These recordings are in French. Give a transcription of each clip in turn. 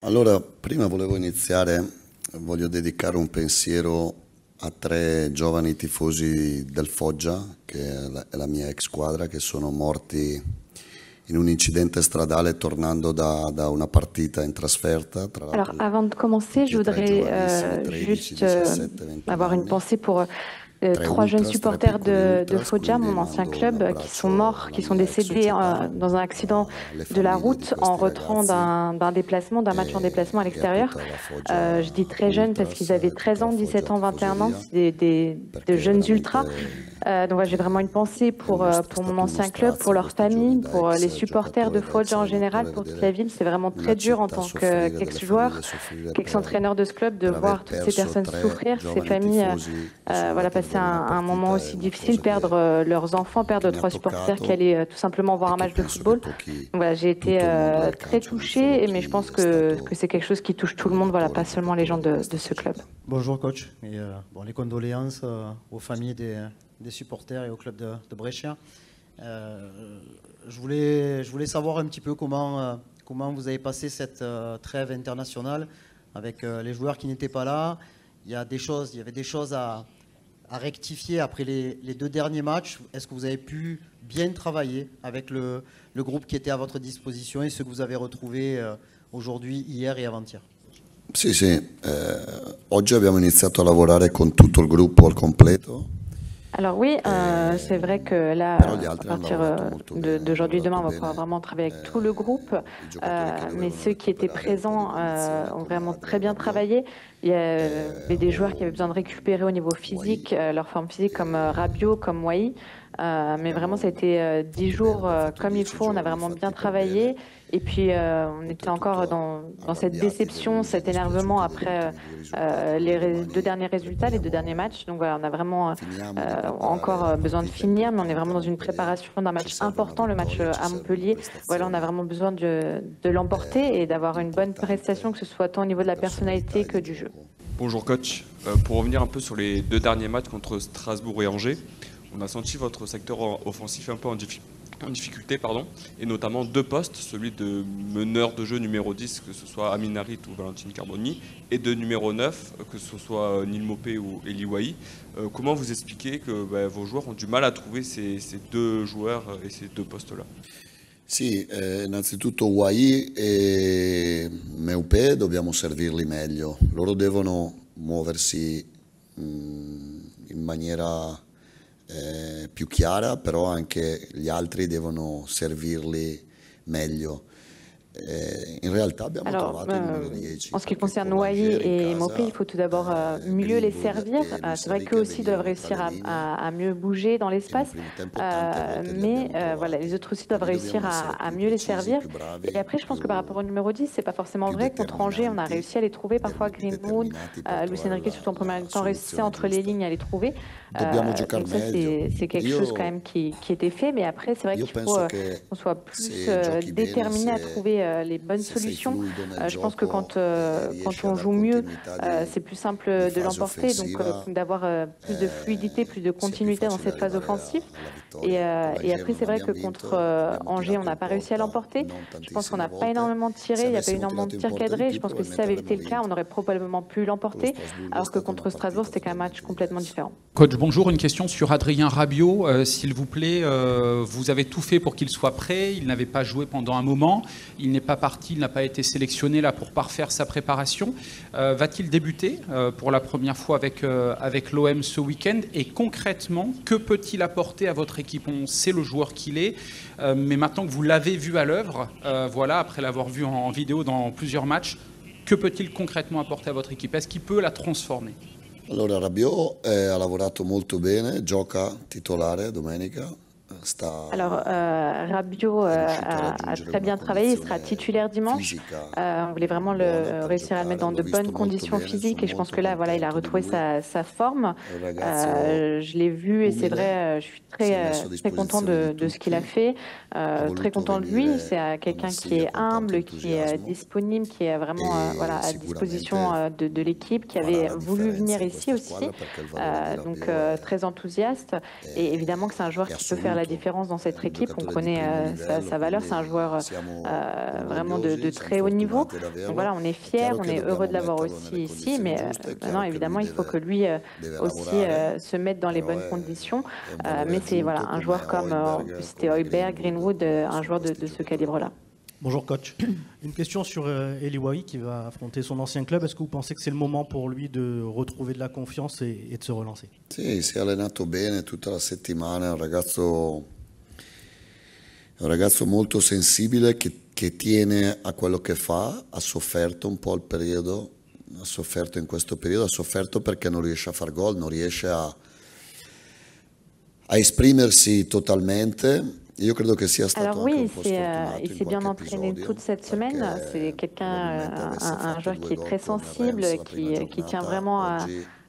Allora, prima volevo iniziare, voglio dedicare un pensiero a 3 giovani tifosi del Foggia, che è la mia ex squadra, che sono morti in un incidente stradale tornando da una partita in trasferta. Alors, avant de commencer, je voudrais juste avoir une pensée pour 3 jeunes supporters de Foggia, mon ancien club, qui sont morts, qui sont décédés dans un accident de la route en rentrant d'un déplacement, d'un match en déplacement à l'extérieur. Je dis très jeunes parce qu'ils avaient 13 ans, 17 ans, 21 ans, de jeunes ultras. Donc voilà, j'ai vraiment une pensée pour mon ancien club, pour leur famille, pour les supporters de Foggia en général, pour toute la ville. C'est vraiment très dur en tant qu'ex-joueur, qu'ex-entraîneur de ce club, de voir toutes ces personnes souffrir, ces familles voilà, passer un moment aussi difficile, perdre leurs enfants, perdre 3 supporters qui allaient tout simplement voir un match de football. Donc voilà, j'ai été très touchée, mais je pense que c'est quelque chose qui touche tout le monde, voilà, pas seulement les gens de ce club. Bonjour coach, et, bon, les condoléances aux familles des supporters et au club de Brescia. Je voulais savoir un petit peu comment vous avez passé cette trêve internationale avec les joueurs qui n'étaient pas là. Il y avait des choses à rectifier après les 2 derniers matchs. Est-ce que vous avez pu bien travailler avec le groupe qui était à votre disposition et ce que vous avez retrouvé aujourd'hui, hier et avant-hier? Sì, oggi abbiamo iniziato a lavorare con tutto il gruppo al completo. Alors oui, c'est vrai que là, à partir d'aujourd'hui, demain, on va pouvoir vraiment travailler avec tout le groupe. Mais ceux qui étaient présents ont vraiment très bien travaillé. Il y avait des joueurs qui avaient besoin de récupérer au niveau physique, leur forme physique, comme Rabiot, comme Wai. Mais vraiment, ça a été 10 jours comme il faut. On a vraiment bien travaillé. Et puis, on était encore dans cette déception, cet énervement après les 2 derniers résultats, les 2 derniers matchs. Donc voilà, on a vraiment encore besoin de finir, mais on est vraiment dans une préparation d'un match important, le match à Montpellier. Voilà, on a vraiment besoin de l'emporter et d'avoir une bonne prestation, que ce soit tant au niveau de la personnalité que du jeu. Bonjour coach, pour revenir un peu sur les 2 derniers matchs contre Strasbourg et Angers, on a senti votre secteur offensif un peu en difficulté, et notamment 2 postes, celui de meneur de jeu numéro 10, que ce soit Amin Harit ou Valentine Carboni, et de numéro 9, que ce soit Neil Maupay ou Eli Wahi. Comment vous expliquez que vos joueurs ont du mal à trouver ces 2 joueurs et ces 2 postes-là? Sì, innanzitutto Wahi e Maupay dobbiamo servirli meglio. Loro devono muoversi in maniera più chiara, però anche gli altri devono servirli meglio. In realtà abbiamo trovato il numero 10. En ce qui concerne Wai et Maupay, il faut tout d'abord mieux les servir. C'est vrai qu'eux aussi doivent réussir à mieux bouger dans l'espace, mais voilà, les autres aussi doivent réussir à mieux les servir. Et après, je pense que par rapport au numéro 10, c'est pas forcément vrai. Contre Angers, on a réussi à les trouver. Parfois, Greenwood, Luis Enrique, surtout en première mi-temps, réussissait entre les lignes à les trouver. Donc ça, c'est quelque chose quand même qui était fait. Mais après, c'est vrai qu'il faut qu'on soit plus déterminé à trouver les bonnes solutions. Je pense que quand on joue mieux, c'est plus simple de l'emporter, donc d'avoir plus de fluidité, plus de continuité dans cette phase offensive. Et après, c'est vrai que contre Angers, on n'a pas réussi à l'emporter. Je pense qu'on n'a pas énormément tiré, il n'y a pas énormément de tirs cadrés. Je pense que si ça avait été le cas, on aurait probablement pu l'emporter, alors que contre Strasbourg, c'était quand même un match complètement différent. Coach, bonjour. Une question sur Adrien Rabiot. S'il vous plaît, vous avez tout fait pour qu'il soit prêt. Il n'avait pas joué pendant un moment. Il n'est pas parti, il n'a pas été sélectionné là pour parfaire sa préparation. Va-t-il débuter pour la première fois avec l'OM ce week-end? Et concrètement, que peut-il apporter à votre équipe? On sait le joueur qu'il est, mais maintenant que vous l'avez vu à l'œuvre, voilà, après l'avoir vu en vidéo dans plusieurs matchs, que peut-il concrètement apporter à votre équipe? Est-ce qu'il peut la transformer? Allora, Rabiot ha lavorato molto bene, gioca titolare domenica. Alors, Rabiot a très bien travaillé, il sera titulaire dimanche. On voulait vraiment réussir à le mettre dans de bonnes conditions physiques et je pense que là, voilà, il a retrouvé sa forme. Je l'ai vu et c'est vrai, je suis très content de ce qu'il a fait, très content de lui. C'est quelqu'un qui est humble, qui est disponible, qui est vraiment voilà, à disposition de l'équipe, qui avait voulu venir ici aussi, donc très enthousiaste. Et évidemment que c'est un joueur qui peut faire la différence dans cette équipe. On connaît sa valeur. C'est un joueur vraiment de très haut niveau. Donc voilà, on est fiers, on est heureux de l'avoir aussi ici. Mais maintenant, évidemment, il faut que lui aussi se mette dans les bonnes conditions. Mais c'est voilà, un joueur comme c'était Højbjerg, Greenwood, un joueur de ce calibre-là. Bonjour coach. Une question sur Eli Wahi qui va affronter son ancien club. Est-ce que vous pensez que c'est le moment pour lui de retrouver de la confiance et de se relancer? Sì, si è allenato bene tutta la settimana, è un ragazzo molto sensibile che tiene a quello che fa, ha sofferto un po' il periodo, ha sofferto in questo periodo, ha sofferto perché non riesce a far gol, non riesce a esprimersi totalmente. Alors oui, il s'est bien entraîné toute cette semaine. C'est un joueur qui est très sensible, qui tient vraiment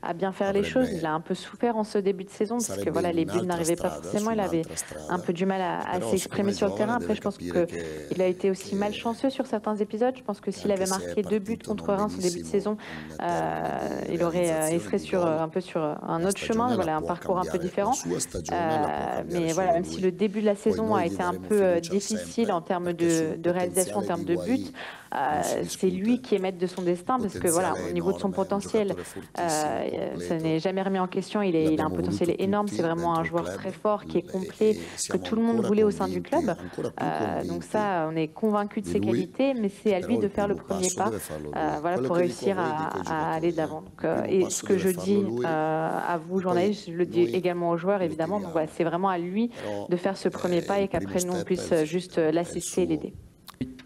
à bien faire les choses. Il a un peu souffert en ce début de saison parce que voilà, les buts n'arrivaient pas forcément. Il avait un peu du mal à s'exprimer sur le terrain. Après, je pense qu'il a été aussi malchanceux sur certains épisodes. Je pense que s'il avait marqué 2 buts contre Reims au début de saison, il serait un peu sur un autre chemin, voilà, un parcours un peu différent. Mais voilà, même si le début de la saison a été un peu difficile en termes de réalisation, en termes de buts, c'est lui qui est maître de son destin parce que voilà, au niveau de son potentiel, ça n'est jamais remis en question. Il a un potentiel énorme. C'est vraiment un joueur très fort qui est complet, que tout le monde voulait au sein du club. Donc ça, on est convaincu de ses qualités, mais c'est à lui de faire le premier pas, voilà, pour réussir à aller de l'avant. Et ce que je dis à vous, journalistes, je le dis également aux joueurs, évidemment. Donc voilà, c'est vraiment à lui de faire ce premier pas et qu'après nous on puisse juste l'assister et l'aider.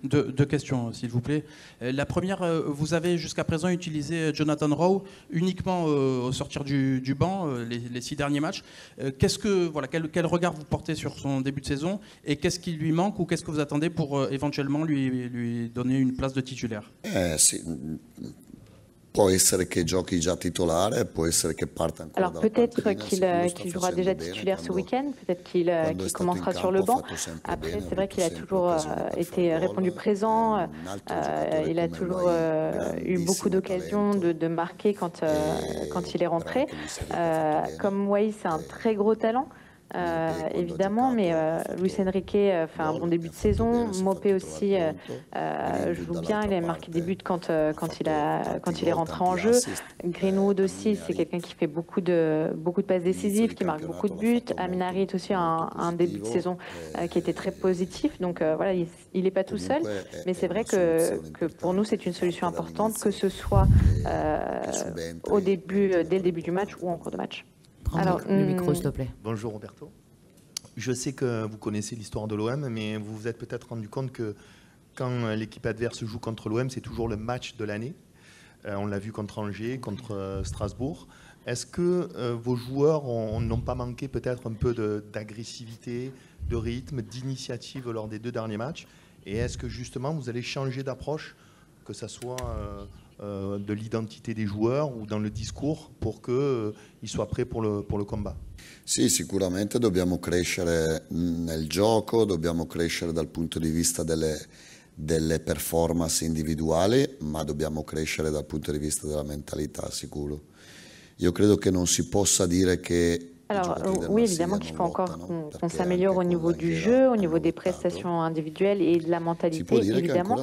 Deux questions, s'il vous plaît. La première, vous avez jusqu'à présent utilisé Jonathan Rowe uniquement au sortir du banc, les 6 derniers matchs. Quel regard vous portez sur son début de saison et qu'est-ce qui lui manque ou qu'est-ce que vous attendez pour éventuellement lui donner une place de titulaire? Può essere che giochi già titolare, può essere che parta ancora. Alors peut-être qu'il jouera déjà titulaire ce week-end, peut-être qu'il commencera sur le banc. Après, c'est vrai qu'il a toujours été répondu présent, il a toujours eu beaucoup d'occasions de marquer quand il est rentré. Comme Wahi, c'est un très gros talent. Évidemment, mais Luis Enrique fait un bon début de saison. Mopé aussi joue bien, il a marqué des buts quand il est rentré en jeu. Greenwood aussi, c'est quelqu'un qui fait beaucoup de passes décisives, qui marque beaucoup de buts. Aminari est aussi un début de saison qui était très positif. Donc voilà, il n'est pas tout seul, mais c'est vrai que pour nous c'est une solution importante, que ce soit dès le début du match ou en cours de match. Alors, le micro, s'il te plaît. Bonjour Roberto. Je sais que vous connaissez l'histoire de l'OM, mais vous vous êtes peut-être rendu compte que quand l'équipe adverse joue contre l'OM, c'est toujours le match de l'année. On l'a vu contre Angers, contre Strasbourg. Est-ce que vos joueurs n'ont pas manqué peut-être un peu d'agressivité, de rythme, d'initiative lors des 2 derniers matchs? Et est-ce que justement vous allez changer d'approche, que ce soit de l'identité des joueurs ou dans le discours pour qu'ils soient prêts pour le combat? Sì, sicuramente dobbiamo crescere nel gioco, dobbiamo crescere dal punto di vista delle performance individuali, ma dobbiamo crescere dal punto di vista della mentalità, sicuro. Io credo che non si possa dire che Alors oui, évidemment qu'il faut encore qu'on s'améliore au niveau du jeu, au niveau des prestations individuelles et de la mentalité, évidemment.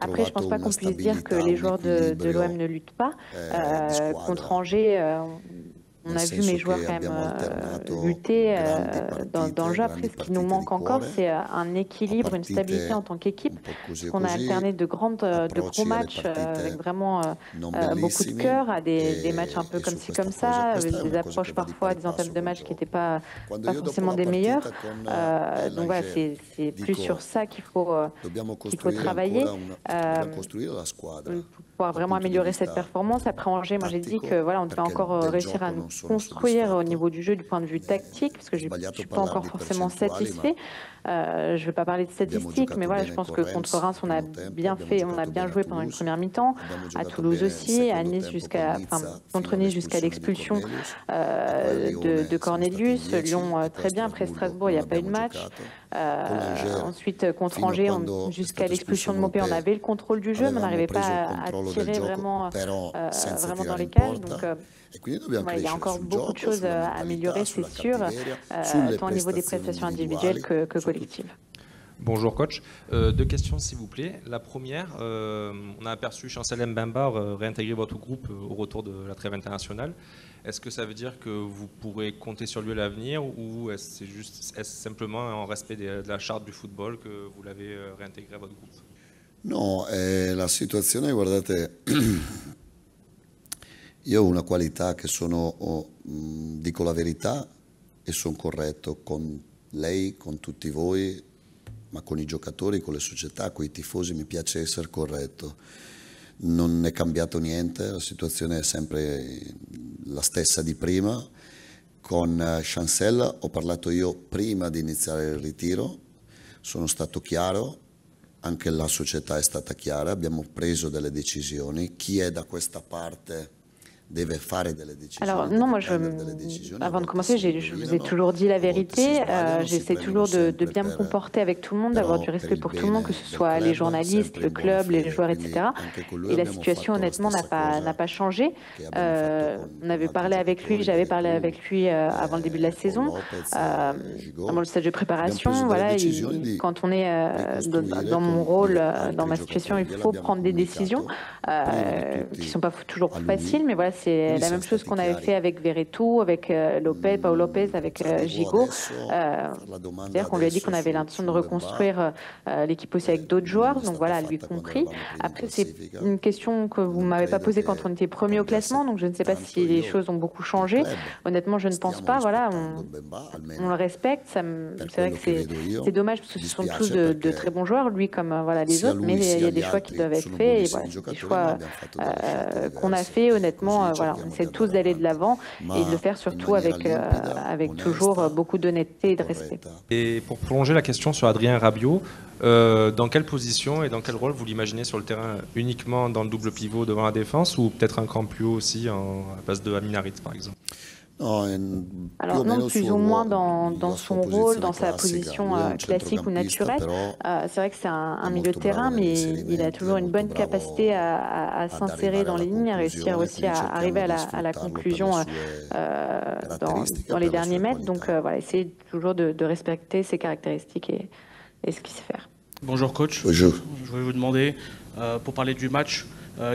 Après, je ne pense pas qu'on puisse dire que les joueurs de l'OM ne luttent pas. Contre Angers, on a vu mes joueurs quand même lutter dans le jeu. Après, ce qui nous manque encore, c'est un équilibre, une stabilité en tant qu'équipe. On a alterné de gros matchs avec vraiment beaucoup de cœur à des matchs un peu comme ci, comme ça, des approches parfois, des entames de matchs qui n'étaient pas forcément des meilleurs. Donc voilà, c'est plus sur ça qu'il faut travailler pour pouvoir vraiment améliorer cette performance. Après Angers, moi j'ai dit que voilà, on devait encore réussir à nous construire au niveau du jeu du point de vue tactique, parce que je ne suis pas encore forcément satisfait. Je ne vais pas parler de statistiques, mais voilà, je pense que contre Reims, on a bien fait, on a bien joué pendant une première mi-temps. À Toulouse aussi, à Nice contre Nice jusqu'à l'expulsion de Cornelius. Lyon très bien. Après Strasbourg, il n'y a pas eu de match. Ensuite, contre Angers, jusqu'à l'expulsion de Mopé, on avait le contrôle du jeu, mais on n'arrivait pas à tirer vraiment dans les cages. Donc, il y a encore beaucoup de choses à améliorer, c'est sûr, tant au niveau des prestations individuelles que collectives. Bonjour coach, 2 questions s'il vous plaît. La première, on a aperçu Chancel Mbemba réintégrer votre groupe au retour de la trêve internationale. Est-ce que ça veut dire que vous pourrez compter sur lui à l'avenir ou est-ce simplement en respect de la charte du football que vous l'avez réintégré à votre groupe? No, la situazione, guardate, io ho una qualità che dico la verità e sono corretto con lei, con tutti voi, ma con i giocatori, con le società, con i tifosi mi piace essere corretto. Non è cambiato niente, la situazione è sempre la stessa di prima. Con Chancel ho parlato io prima di iniziare il ritiro, sono stato chiaro, anche la società è stata chiara, abbiamo preso delle decisioni, chi è da questa parte deve fare delle decisioni. Alors non, moi, avant de commencer, je vous ai toujours dit la vérité. J'essaie toujours de bien me comporter avec tout le monde, d'avoir du respect pour tout le monde, que ce soit les journalistes, le club, les joueurs, etc. Et la situation, honnêtement, n'a pas changé. On avait parlé avec lui, j'avais parlé avec lui avant le début de la saison, avant le stage de préparation. Voilà, quand on est dans mon rôle, dans ma situation, il faut prendre des décisions qui ne sont pas toujours faciles, mais voilà, c'est la même chose qu'on avait fait avec Verretou, avec Paul Lopez, avec Gigot. C'est-à-dire qu'on lui a dit qu'on avait l'intention de reconstruire l'équipe aussi avec d'autres joueurs, donc voilà, lui compris. Après, c'est une question que vous ne m'avez pas posée quand on était premier au classement, donc je ne sais pas si les choses ont beaucoup changé. Honnêtement, je ne pense pas. Voilà, on le respecte. C'est vrai que c'est dommage parce que ce sont tous de très bons joueurs, lui comme voilà, les autres, mais il y a des choix qui doivent être faits. Et voilà, des choix qu'on a fait, honnêtement. Voilà, on essaie tous d'aller de l'avant et de le faire surtout avec toujours beaucoup d'honnêteté et de respect. Et pour prolonger la question sur Adrien Rabiot, dans quelle position et dans quel rôle vous l'imaginez sur le terrain? Uniquement dans le double pivot devant la défense ou peut-être un cran plus haut aussi à la place de Amin Harit par exemple? Alors non, plus ou moins dans son rôle, dans sa position classique ou naturelle. C'est vrai que c'est un milieu de terrain, mais il a toujours une bonne capacité à s'insérer dans les lignes, à réussir aussi à arriver à la conclusion dans les derniers mètres. Donc voilà, essayer toujours de respecter ses caractéristiques et ce qu'il sait faire. Bonjour coach. Bonjour. Je voulais vous demander, pour parler du match,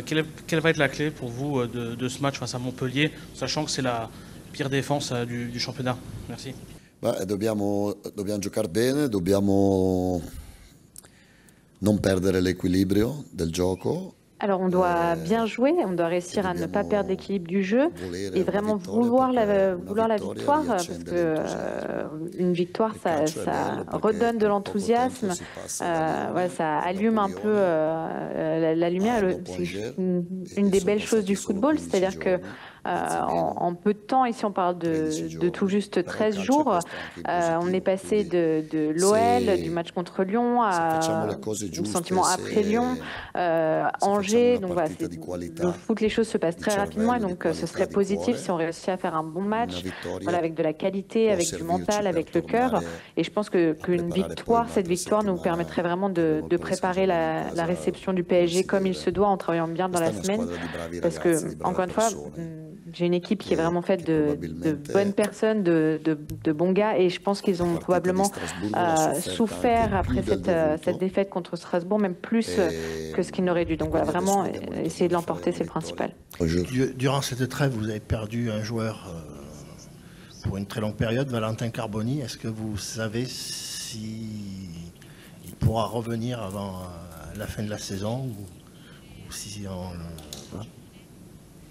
quelle va être la clé pour vous de ce match face à Montpellier, sachant que c'est la pire défense du championnat? Merci. Dobbiamo giocare bene, dobbiamo non perdere l'equilibrio del gioco. Alors on doit bien jouer, on doit réussir à ne pas perdre l'équilibre du jeu et vraiment vouloir la victoire, parce que une victoire ça redonne de l'enthousiasme, voilà, ça allume un peu la lumière. C'est une des belles choses du football, c'est-à-dire que en peu de temps, ici on parle de tout juste 13 jours, on est passé de l'OL, du match contre Lyon, au sentiment après Lyon, Angers, donc voilà, le foot, les choses se passent très rapidement et donc ce serait positif si on réussit à faire un bon match, voilà, avec de la qualité, avec du mental, avec le cœur, et je pense qu'une victoire, cette victoire nous permettrait vraiment de préparer la réception du PSG comme il se doit en travaillant bien dans la semaine, parce que, encore une fois, j'ai une équipe qui est vraiment faite de bonnes personnes, de bons gars, et je pense qu'ils ont probablement souffert après cette défaite contre Strasbourg, même plus que ce qu'ils n'auraient dû. Donc voilà, vraiment essayer de l'emporter, c'est le principal. Durant cette trêve, vous avez perdu un joueur pour une très longue période, Valentin Carboni. Est-ce que vous savez s'il pourra revenir avant la fin de la saison ou si on...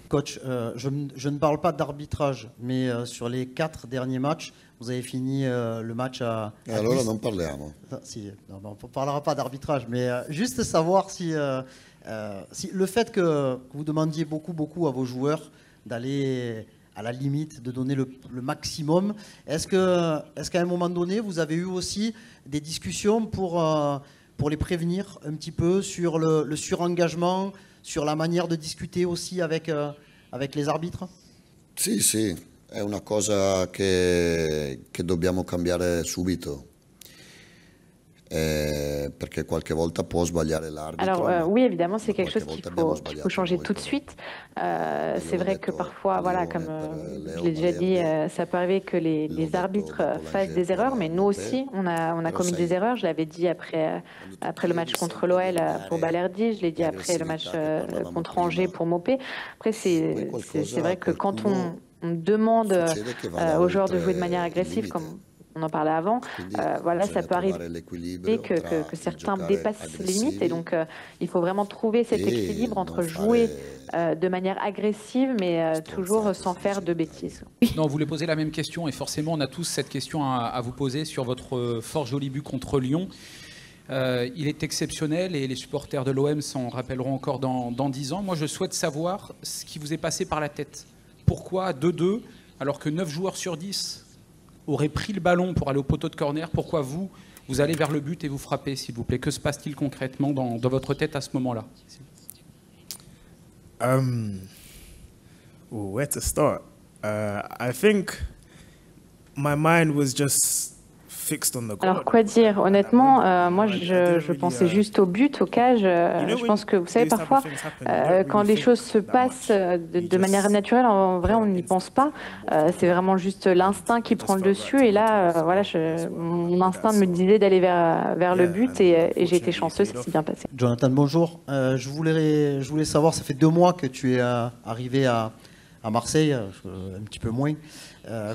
Coach, je ne parle pas d'arbitrage, mais sur les 4 derniers matchs, vous avez fini le match à... Alors, non parliamo. Si, non, on ne parlera pas d'arbitrage, mais juste savoir si le fait que vous demandiez beaucoup à vos joueurs d'aller à la limite, de donner le maximum. Est-ce qu'à un moment donné, vous avez eu aussi des discussions pour les prévenir un petit peu sur le surengagement, sur la manière de discuter aussi avec les arbitres? Sì, sì, è una cosa che dobbiamo cambiare subito. Perché qualche volta può sbagliare l'arbitro. Alors oui, évidemment, c'est quelque chose qu'il faut changer tout de suite. C'est vrai que parfois, voilà, comme je l'ai déjà dit, ça peut arriver que les arbitres fassent des erreurs, mais nous aussi, on a commis des erreurs. Je l'avais dit après le match contre l'OL pour Balerdi, je l'ai dit après le match contre Angers pour Mopé. Après, c'est vrai que quand on demande aux joueurs de jouer de manière agressive, comme on en parlait avant, voilà, ça peut arriver que certains dépassent les limites, et donc il faut vraiment trouver cet équilibre entre jouer de manière agressive, mais toujours sans faire de bêtises. Non, vous voulez poser la même question, et forcément on a tous cette question à vous poser sur votre fort joli but contre Lyon. Il est exceptionnel et les supporters de l'OM s'en rappelleront encore dans 10 ans. Moi, je souhaite savoir ce qui vous est passé par la tête. Pourquoi 2-2 alors que 9 joueurs sur 10 auraient pris le ballon pour aller au poteau de corner? Pourquoi vous allez vers le but et vous frappez, s'il vous plaît? Que se passe-t-il concrètement dans votre tête à ce moment-là? Where to start? I think my mind was just fixed on the goal. Alors quoi dire? Honnêtement, moi je pensais juste au but, au cage. Je pense que vous savez parfois quand les choses se passent de manière naturelle, en vrai on n'y pense pas. C'est vraiment juste l'instinct qui prend le dessus. Et là, voilà, mon instinct me disait d'aller vers le but et j'ai été chanceux, ça s'est bien passé. Jonathan, bonjour. Je voulais savoir, ça fait 2 mois que tu es arrivé à Marseille, un petit peu moins.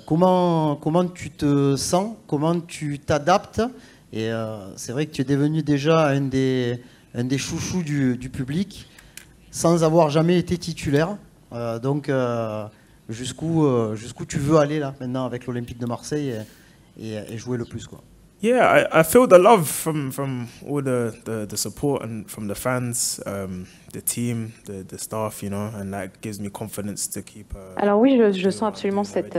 Comment tu te sens? Comment tu t'adaptes? Et c'est vrai que tu es devenu déjà un des chouchous du public sans avoir jamais été titulaire. Donc jusqu'où tu veux aller là maintenant avec l'Olympique de Marseille et jouer le plus, quoi? Yeah, I feel the love from all the support and from the fans, the team, the staff, you know, and that gives me confidence to keep. Alors oui, je sens absolument cet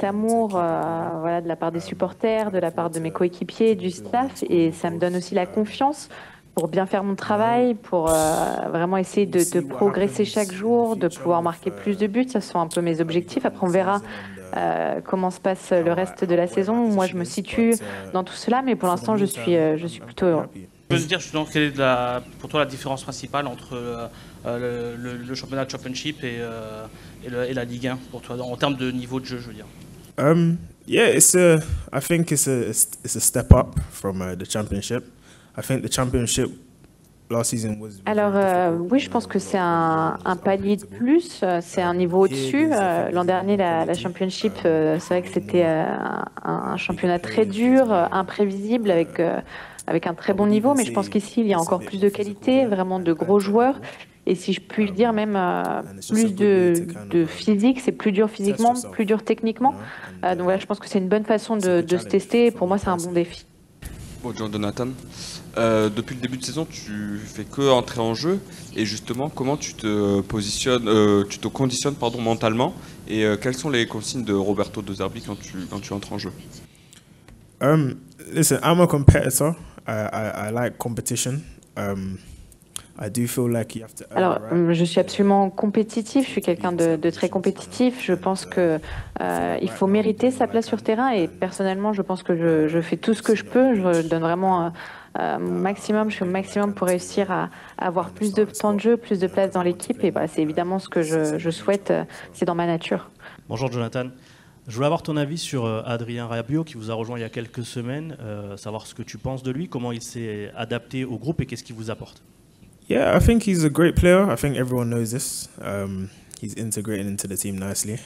amour, voilà, de la part des supporters, de la part de mes coéquipiers, du staff, et ça me donne aussi la confiance pour bien faire mon travail, pour vraiment essayer de progresser chaque jour, de pouvoir marquer plus de buts. Ça sont un peu mes objectifs. Après, on verra comment se passe le reste de la saison. Moi, je me situe dans tout cela, mais pour l'instant, je suis plutôt heureux. Je peux te dire justement quelle est pour toi la différence principale entre le championnat Championship et la Ligue 1 pour toi, en termes de niveau de jeu, je veux dire? Yeah, I think it's a step up from the Championship. I think the Championship last season was. Alors oui, je pense que c'est un palier de plus, c'est un niveau au-dessus. L'an dernier, la Championship, c'est vrai que c'était un championnat très dur, imprévisible, avec un très bon niveau, mais je pense qu'ici, il y a encore plus de qualité, vraiment de gros joueurs. Et si je puis le dire, même plus de physique, c'est plus dur physiquement, plus dur techniquement. Donc voilà, je pense que c'est une bonne façon de se tester. Pour moi, c'est un bon défi. Bonjour Jonathan. Depuis le début de saison, tu fais que entrer en jeu. Et justement, comment tu te conditionnes mentalement? Et quelles sont les consignes de Roberto De Zerbi quand tu entres en jeu? Listen, I'm a competitor. I like competition. I do feel like you have to. Alors, je suis absolument compétitif. Je suis quelqu'un de très compétitif. Je pense que il faut mériter sa place sur terrain. Et personnellement, je pense que je fais tout ce que je peux. Je donne vraiment mon maximum. Je fais au maximum pour réussir à avoir plus de temps de jeu, plus de place dans l'équipe. Et voilà, c'est évidemment ce que je souhaite. C'est dans ma nature. Bonjour Jonathan. Je voulais avoir ton avis sur Adrien Rabiot qui vous a rejoint il y a quelques semaines, savoir ce que tu penses de lui, comment il s'est adapté au groupe et qu'est-ce qu'il vous apporte. Yeah, I think he's a great player. I think everyone knows this. He's integrated into the team nicely.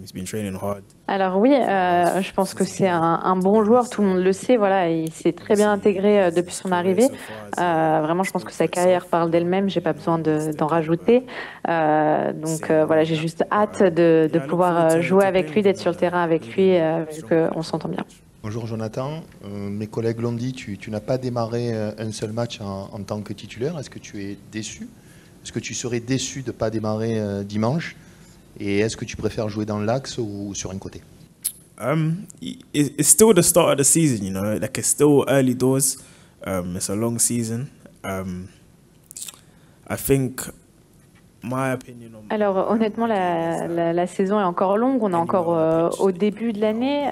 He's been training hard. Alors oui, je pense que c'est un bon joueur, tout le monde le sait. Voilà, il s'est très bien intégré depuis son arrivée. Vraiment, je pense que sa carrière parle d'elle-même. J'ai pas besoin d'en rajouter. Donc voilà, j'ai juste hâte de pouvoir jouer avec lui, d'être sur le terrain avec lui, vu qu'on s'entend bien. Bonjour Jonathan, mes collègues l'ont dit, tu n'as pas démarré un seul match en tant que titulaire. Est-ce que tu es déçu? Est-ce que tu serais déçu de ne pas démarrer dimanche? Et est-ce que tu préfères jouer dans l'axe ou sur un côté? It's still the start of the season, you know. Like, it's still early doors. It's a long season. I think my opinion on... Alors honnêtement, la saison est encore longue, on est encore au début de l'année.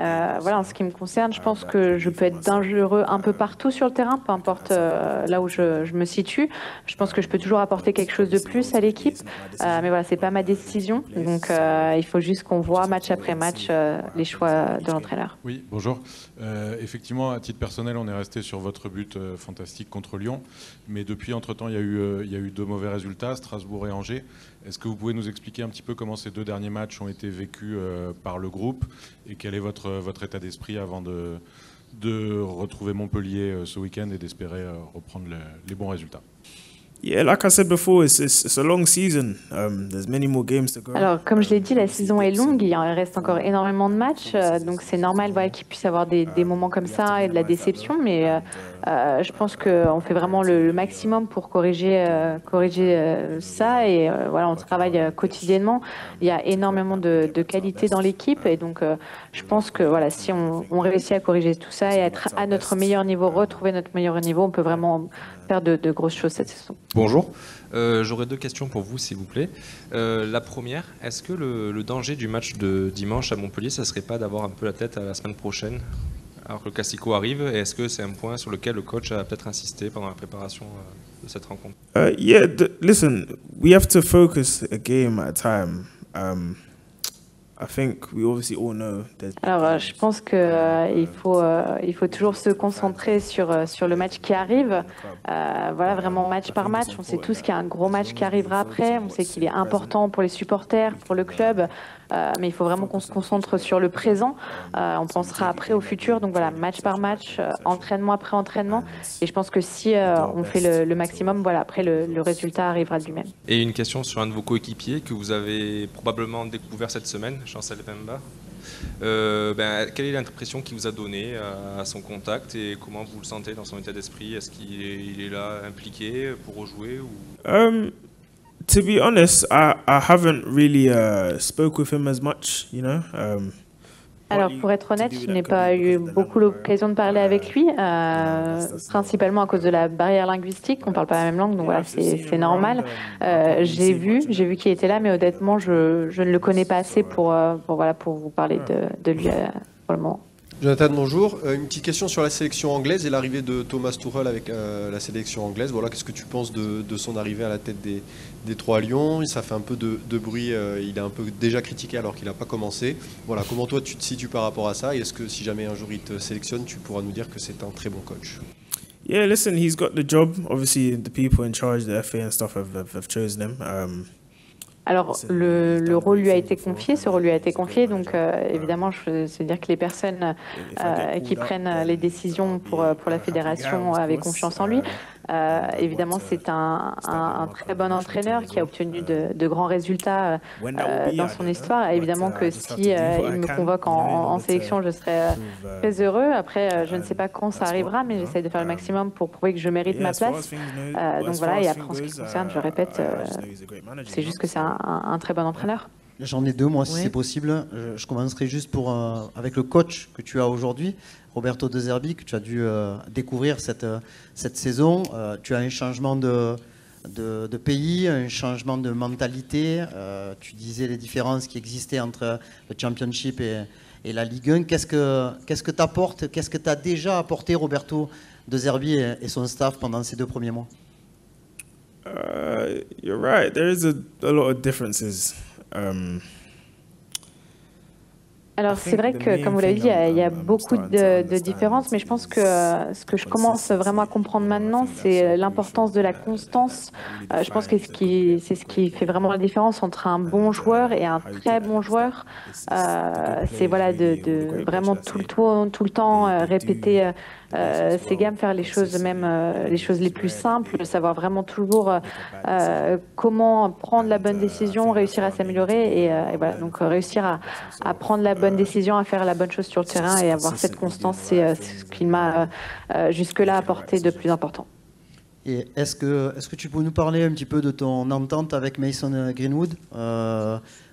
Voilà, en ce qui me concerne, je pense que je peux être dangereux un peu partout sur le terrain, peu importe là où je me situe. Je pense que je peux toujours apporter quelque chose de plus à l'équipe, mais voilà, c'est pas ma décision. Donc il faut juste qu'on voit match après match les choix de l'entraîneur. Oui, bonjour. Effectivement, à titre personnel, on est resté sur votre but fantastique contre Lyon, mais depuis, entre-temps, il y a eu 2 mauvais résultats, Strasbourg et Angers. Est-ce que vous pouvez nous expliquer un petit peu comment ces 2 derniers matchs ont été vécus par le groupe et quel est votre état d'esprit avant de retrouver Montpellier ce week-end et d'espérer reprendre les bons résultats? Yeah, like I said before, it's a long season. There's many more games to go. Alors, comme je l'ai dit, la saison est longue, il reste encore énormément de matchs, donc c'est normal voilà, qu'il puisse y avoir des moments comme ça et de la déception, mais je pense qu'on fait vraiment le maximum pour corriger ça, et voilà, on travaille quotidiennement. Il y a énormément de qualité dans l'équipe, et donc je pense que voilà, si on réussit à corriger tout ça et être à notre meilleur niveau, retrouver notre meilleur niveau, on peut vraiment faire de grosses choses cette saison. Bonjour, j'aurais 2 questions pour vous s'il vous plaît. La première, est-ce que le danger du match de dimanche à Montpellier, ça ne serait pas d'avoir un peu la tête à la semaine prochaine alors que le Classico arrive, et est-ce que c'est un point sur lequel le coach a peut-être insisté pendant la préparation de cette rencontre? Yeah, listen, we have to focus a game at a time. I think we obviously all know that... Alors, je pense qu'il faut toujours se concentrer sur le match qui arrive. Voilà, vraiment match par match. On sait tous qu'il y a un gros match qui arrivera après. On sait qu'il est important pour les supporters, pour le club. Mais il faut vraiment qu'on se concentre sur le présent. On pensera après au futur. Donc voilà, match par match, entraînement après entraînement. Et je pense que si on fait le maximum, voilà, après le résultat arrivera de lui-même. Et une question sur un de vos coéquipiers que vous avez probablement découvert cette semaine, Chancel Mbemba. Quelle est l'impression qu'il vous a donnée à son contact et comment vous le sentez dans son état d'esprit? Est-ce qu'il est là impliqué pour rejouer ou... To be honest, I haven't really spoke with him as much, you know. Alors, pour être honnête, je n'ai pas eu beaucoup l'occasion de parler avec lui, principalement à cause de la barrière linguistique. On ne parle pas la même langue, donc voilà, c'est normal. J'ai vu qu'il était là, mais honnêtement, je ne le connais pas assez pour vous parler de lui pour le moment. Jonathan, bonjour. Une petite question sur la sélection anglaise et l'arrivée de Thomas Tuchel avec la sélection anglaise. Voilà, qu'est-ce que tu penses de son arrivée à la tête des 3 à Lyon? Ça fait un peu de bruit, il est un peu déjà critiqué alors qu'il n'a pas commencé. Voilà, comment toi tu te situes par rapport à ça? Et est-ce que si jamais un jour il te sélectionne, tu pourras nous dire que c'est un très bon coach? Yeah, listen, he's got the job. Obviously, the people in charge, the FA and stuff have chosen him. Alors, le rôle lui a été confié, donc évidemment, je veux dire que les personnes qui prennent les décisions pour la fédération avaient confiance en lui. Évidemment, c'est un très bon entraîneur qui a obtenu de grands résultats dans son histoire. Évidemment que si il me convoque en sélection, je serai très heureux. Après, je ne sais pas quand ça arrivera, mais j'essaie de faire le maximum pour prouver que je mérite ma place. Donc voilà, et après, en ce qui concerne, je répète, c'est juste que c'est un très bon entraîneur. J'en ai 2, moi, si c'est possible. Je commencerai juste avec le coach que tu as aujourd'hui, Roberto De Zerbi, que tu as dû découvrir cette saison. Tu as un changement de pays, un changement de mentalité. Tu disais les différences qui existaient entre le Championship et la Ligue 1. Qu'est-ce que t'apporte, qu'est-ce que tu as déjà apporté Roberto De Zerbi et son staff pendant ces 2 premiers mois? You're right. There is a lot of differences. Alors c'est vrai que, comme vous l'avez dit, il y a beaucoup de différences, mais je pense que ce que je commence vraiment à comprendre maintenant, c'est l'importance de la constance. Je pense que c'est ce qui fait vraiment la différence entre un bon joueur et un très bon joueur. C'est voilà, de vraiment tout le temps répéter ces gammes, faire les choses les choses les plus simples, savoir vraiment toujours comment prendre la bonne décision, réussir à s'améliorer et voilà, donc réussir à prendre la bonne décision, à faire la bonne chose sur le terrain et avoir cette constance, c'est ce qu'il m'a jusque-là apporté de plus important. Et est-ce que tu peux nous parler un petit peu de ton entente avec Mason Greenwood?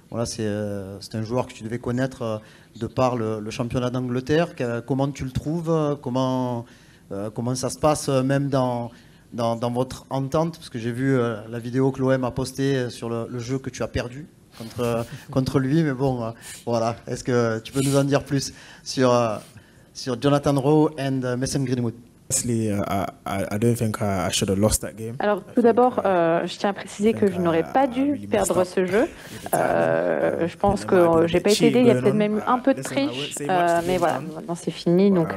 Voilà, c'est un joueur que tu devais connaître de par le championnat d'Angleterre. Comment tu le trouves? Comment ça se passe même dans votre entente? Parce que j'ai vu la vidéo que l'OM a postée sur le jeu que tu as perdu contre lui. Mais bon, voilà. Est-ce que tu peux nous en dire plus sur Jonathan Rowe et Mason Greenwood? I don't think I should have lost that game. Alors tout d'abord, je tiens à préciser que je n'aurais pas dû perdre ce jeu. Je pense que j'ai pas été aidé, il y a peut-être même eu un peu de triche, mais voilà, maintenant c'est fini, donc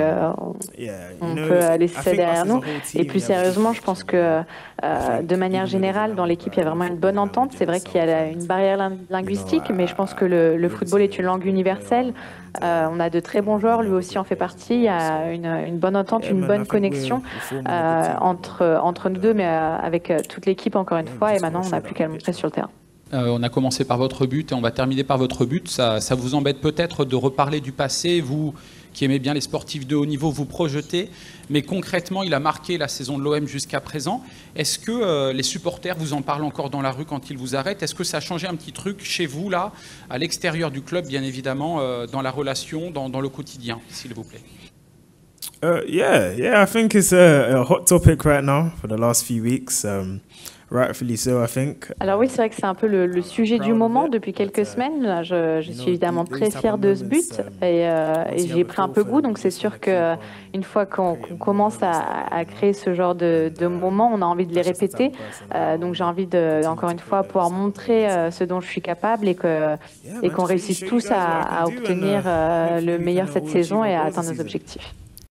on peut laisser ça derrière nous. Et plus sérieusement, je pense que de manière générale, dans l'équipe, il y a vraiment une bonne entente. C'est vrai qu'il y a une barrière linguistique, mais je pense que le football est une langue universelle. On a de très bons joueurs, lui aussi en fait partie. Il y a une bonne entente, une bonne connexion entre nous deux, mais avec toute l'équipe encore une fois. Et maintenant, on n'a plus qu'à le montrer sur le terrain. On a commencé par votre but et on va terminer par votre but. Ça vous embête peut-être de reparler du passé, vous qui aimez bien les sportifs de haut niveau, vous projetez, mais concrètement, il a marqué la saison de l'OM jusqu'à présent. Est-ce que les supporters vous en parlent encore dans la rue quand ils vous arrêtent? Est-ce que ça a changé un petit truc chez vous, là, à l'extérieur du club, bien évidemment, dans la relation, dans le quotidien, s'il vous plaît? Yeah, I think it's a hot topic right now for the last few weeks. Rightfully so, I think. Alors oui, c'est vrai que c'est un peu le sujet du moment depuis quelques semaines. Là, je suis évidemment très fière de ce but et j'ai pris un peu goût. Donc c'est sûr que une fois qu'on commence à créer ce genre de moments, on a envie de les répéter. Donc j'ai envie encore une fois pouvoir montrer ce dont je suis capable et qu'on réussisse tous à obtenir le meilleur cette saison et à atteindre nos objectifs.